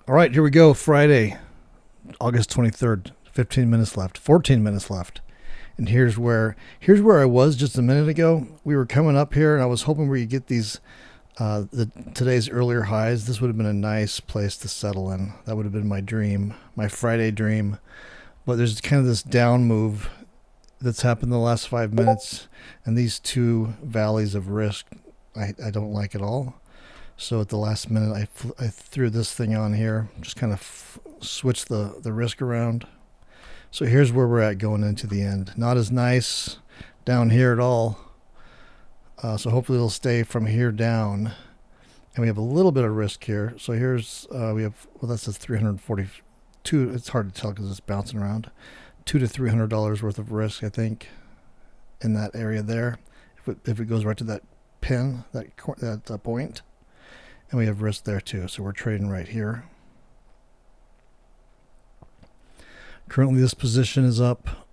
All right, here we go. Friday, August 23rd. 15 minutes left. 14 minutes left. And here's where I was just a minute ago. We were coming up here, and I was hoping we could get these today's earlier highs. This would have been a nice place to settle in. That would have been my dream, my Friday dream. But there's kind of this down move that's happened in the last 5 minutes, and these two valleys of risk, I don't like at all. So at the last minute, I threw this thing on here, just kind of switched the risk around. So here's where we're at going into the end. Not as nice down here at all. So hopefully it'll stay from here down. And we have a little bit of risk here. So here's, we have, well, that says 342. It's hard to tell because it's bouncing around. $200 to $300 worth of risk, I think, in that area there. If it goes right to that pin, that point. And we have risk there too. So we're trading right here. Currently, this position is up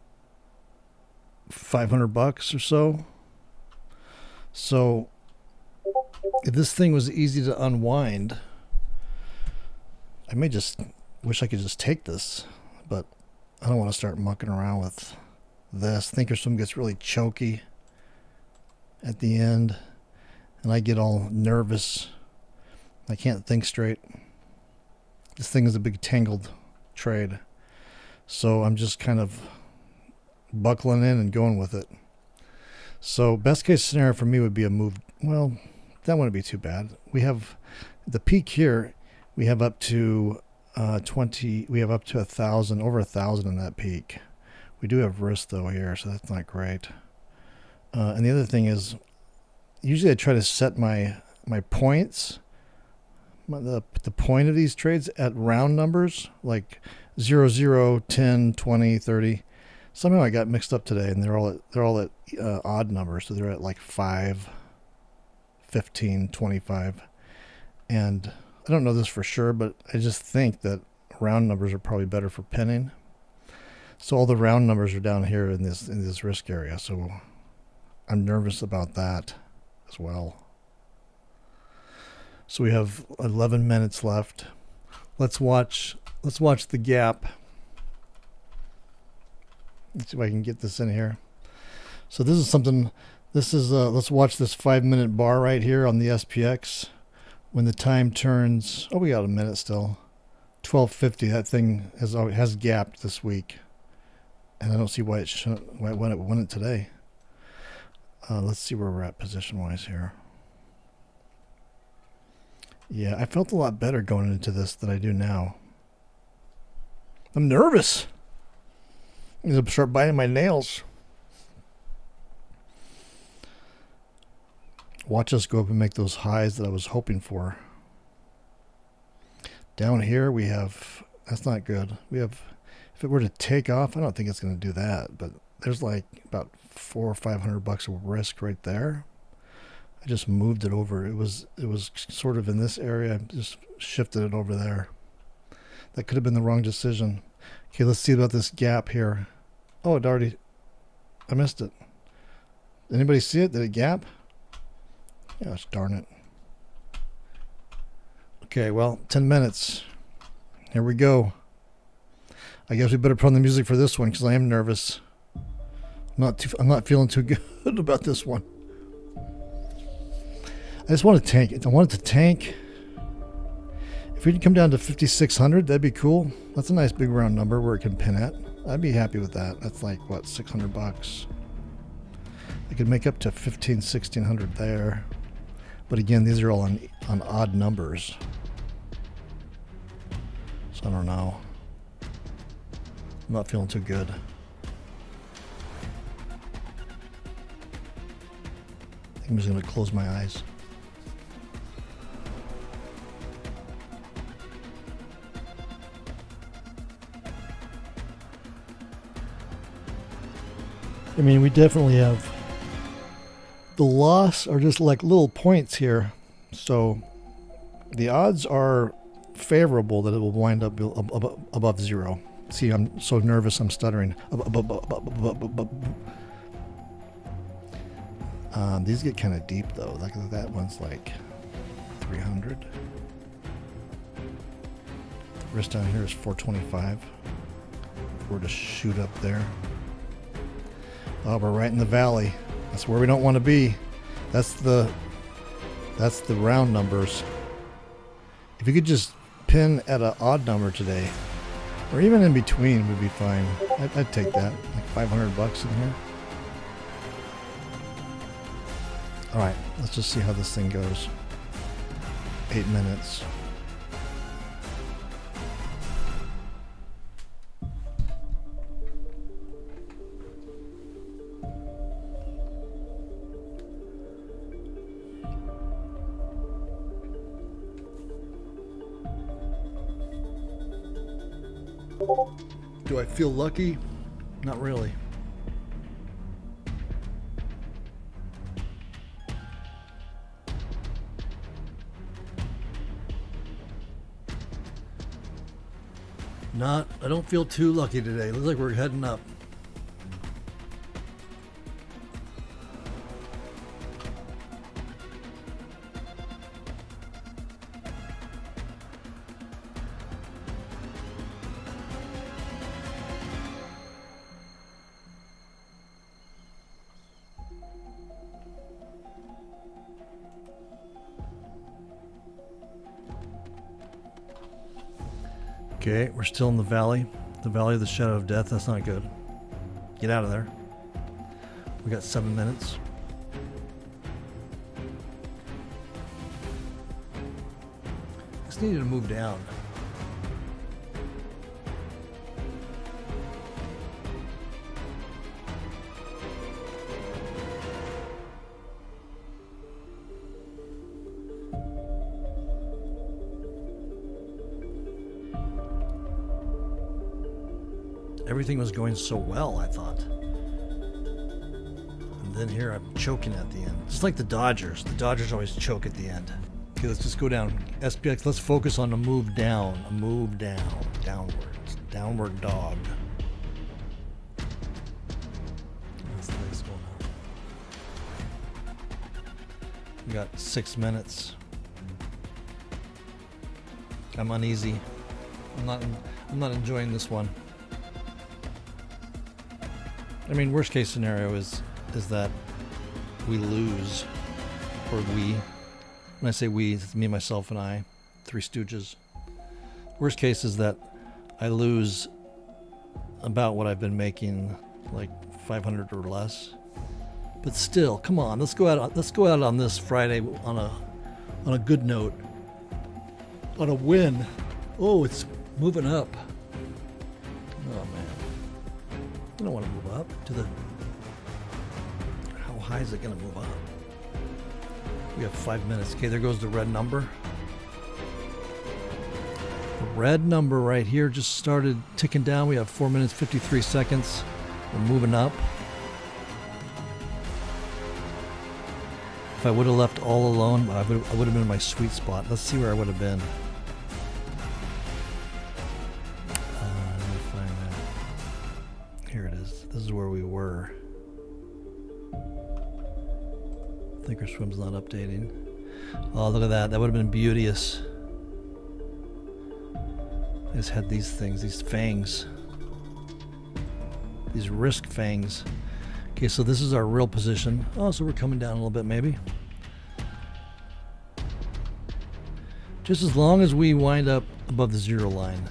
$500 or so. So, if this thing was easy to unwind, I may just wish I could just take this, but I don't want to start mucking around with this. Thinkorswim gets really choky at the end, and I get all nervous. I can't think straight. This thing is a big tangled trade. So I'm just kind of buckling in and going with it. So best case scenario for me would be a move. Well, that wouldn't be too bad. We have the peak here. We have up to 20. We have up to 1,000, over 1,000 in that peak. We do have risk though here, so that's not great. And the other thing is, usually I try to set my points, the point of these trades at round numbers, like 0, 0, 10, 20, 30. Somehow I got mixed up today, and they're all at odd numbers, so they're at like 5, 15, 25. And I don't know this for sure, but I just think that round numbers are probably better for pinning. So all the round numbers are down here in this risk area. So I'm nervous about that as well. So we have 11 minutes left. Let's watch the gap. Let's see if I can get this in here. So this is something. This is let's watch this 5-minute bar right here on the SPX. When the time turns, oh, we got a minute still. 12:50. That thing has gapped this week, and I don't see why it wouldn't today. Let's see where we're at position wise here. Yeah, I felt a lot better going into this than I do now. I'm nervous. I'm going to start biting my nails. Watch us go up and make those highs that I was hoping for. Down here we have, that's not good. We have, if it were to take off, I don't think it's going to do that, but there's like about $400 or $500 of risk right there. I just moved it over. It was sort of in this area. I just shifted it over there. That could have been the wrong decision. Okay, let's see about this gap here. Oh, I missed it. Anybody see it? Did it gap? Gosh darn it. Okay, well, 10 minutes. Here we go. I guess we better put on the music for this one because I am nervous. I'm not feeling too good about this one. I just want to tank it. I want it to tank. If we can come down to 5,600, that'd be cool. That's a nice big round number where it can pin at. I'd be happy with that. That's like, what, $600? I could make up to 1,500, 1,600 there. But again, these are all on odd numbers. So I don't know. I'm not feeling too good. I think I'm just going to close my eyes. I mean, we definitely have the loss are just like little points here. So the odds are favorable that it will wind up above zero. See, I'm so nervous, I'm stuttering. These get kind of deep though. Like that one's like 300. Risk down here is 425. We're to shoot up there. Oh, we're right in the valley. That's where we don't want to be. That's the round numbers. If you could just pin at an odd number today, or even in between would be fine. I'd take that. Like 500 bucks in here. All right, let's just see how this thing goes. 8 minutes. Do I feel lucky? Not really. I don't feel too lucky today. Looks like we're heading up. Okay, we're still in the valley of the shadow of death. That's not good. Get out of there. We got 7 minutes. Just needed to move down. Everything was going so well, I thought. And then here I'm choking at the end. Just like the Dodgers. The Dodgers always choke at the end. Okay, let's just go down. SPX, let's focus on a move down. A move down. Downwards. Downward dog. What's the next going on? We got 6 minutes. I'm uneasy. I'm not enjoying this one. I mean, worst case scenario is that we lose, or we. When I say we, it's me, myself, and I, Three Stooges. Worst case is that I lose about what I've been making, like 500 or less. But still, come on, let's go out on this Friday on a good note, on a win. Oh, it's moving up. Oh man. I don't want to move up to the... How high is it going to move up? We have 5 minutes. Okay, there goes the red number. The red number right here just started ticking down. We have 4 minutes, 53 seconds. We're moving up. If I would have left all alone, I would have been in my sweet spot. Let's see where I would have been. Here it is. This is where we were. Thinkorswim's not updating. Oh, look at that. That would have been beauteous. I just had these things, these fangs. These risk fangs. Okay, so this is our real position. Oh, so we're coming down a little bit maybe. Just as long as we wind up above the 0 line.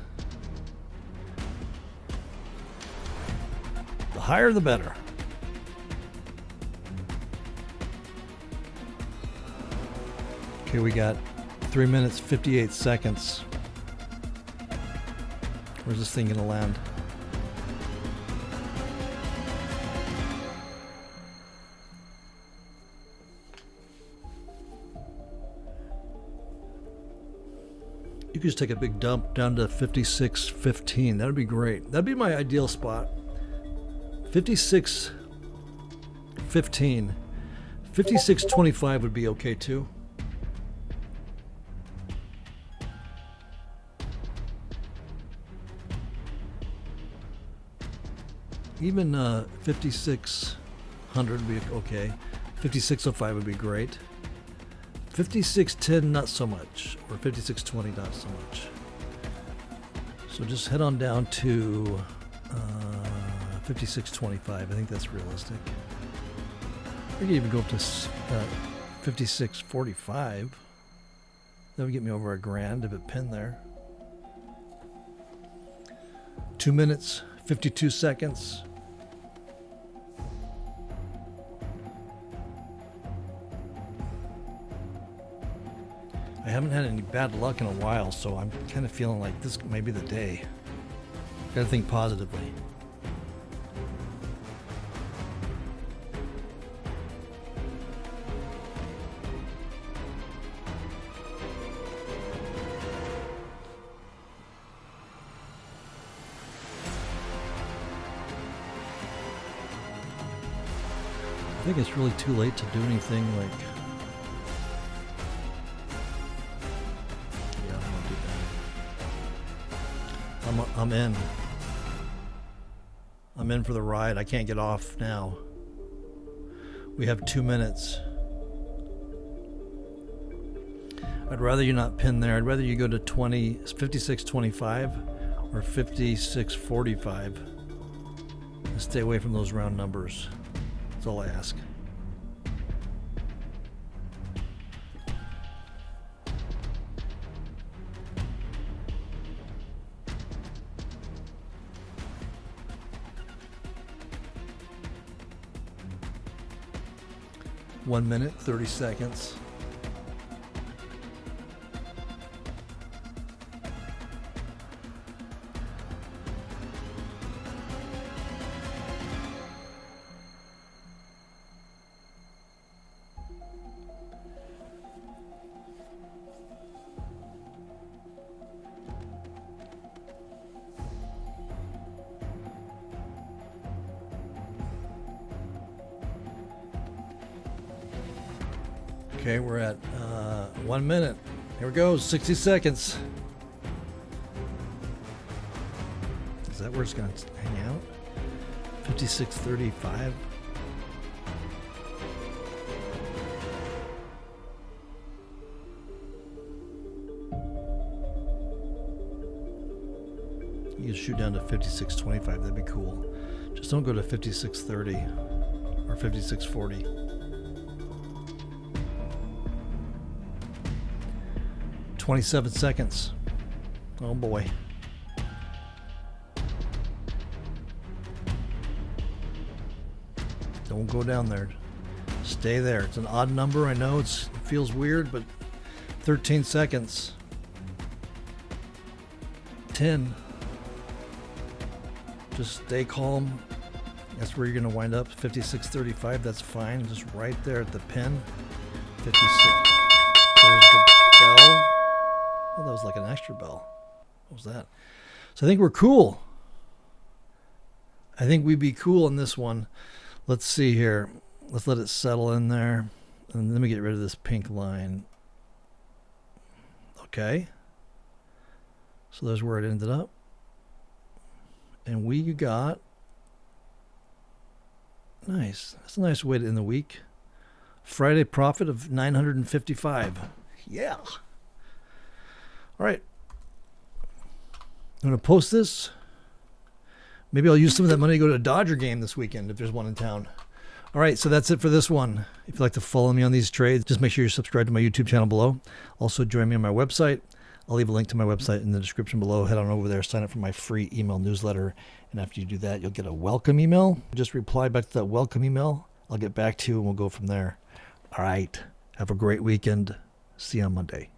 The higher the better. Okay, we got 3 minutes, 58 seconds. Where's this thing gonna land? You could just take a big dump down to 56.15. That'd be great. That'd be my ideal spot. 56.15. 56.25 would be okay too. Even 5600 would be okay. 5605 would be great. 5610 not so much, or 5620 not so much. So just head on down to 56.25. I think that's realistic. We could even go up to 56.45. That would get me over $1,000 if it pinned there. 2 minutes, 52 seconds. I haven't had any bad luck in a while, so I'm kind of feeling like this may be the day. Gotta think positively. I think it's really too late to do anything like... Yeah, I'm gonna do that. I'm in. I'm in for the ride. I can't get off now. We have 2 minutes. I'd rather you not pin there. I'd rather you go to 56.25 or 56.45 and stay away from those round numbers. That's all I ask. One minute, 30 seconds. Okay, we're at 1 minute. Here we go, 60 seconds. Is that where it's going to hang out? 56.35. You can shoot down to 56.25. That'd be cool. Just don't go to 56.30 or 56.40. 27 seconds. Oh boy. Don't go down there. Stay there. It's an odd number. I know it feels weird, but 13 seconds. 10. Just stay calm. That's where you're going to wind up. 56.35. That's fine. Just right there at the pin. 56. There's the bell. Oh, that was like an extra bell. What was that? So I think we're cool. I think we'd be cool on this one. Let's see here. Let's let it settle in there. And let me get rid of this pink line. Okay. So there's where it ended up. And we got... Nice. That's a nice way to end the week. Friday profit of 955. Yeah. All right. I'm going to post this. Maybe I'll use some of that money to go to a Dodger game this weekend if there's one in town. All right, so that's it for this one. If you'd like to follow me on these trades, just make sure you're subscribed to my YouTube channel below. Also, join me on my website. I'll leave a link to my website in the description below. Head on over there, sign up for my free email newsletter. And after you do that, you'll get a welcome email. Just reply back to that welcome email. I'll get back to you and we'll go from there. All right. Have a great weekend. See you on Monday.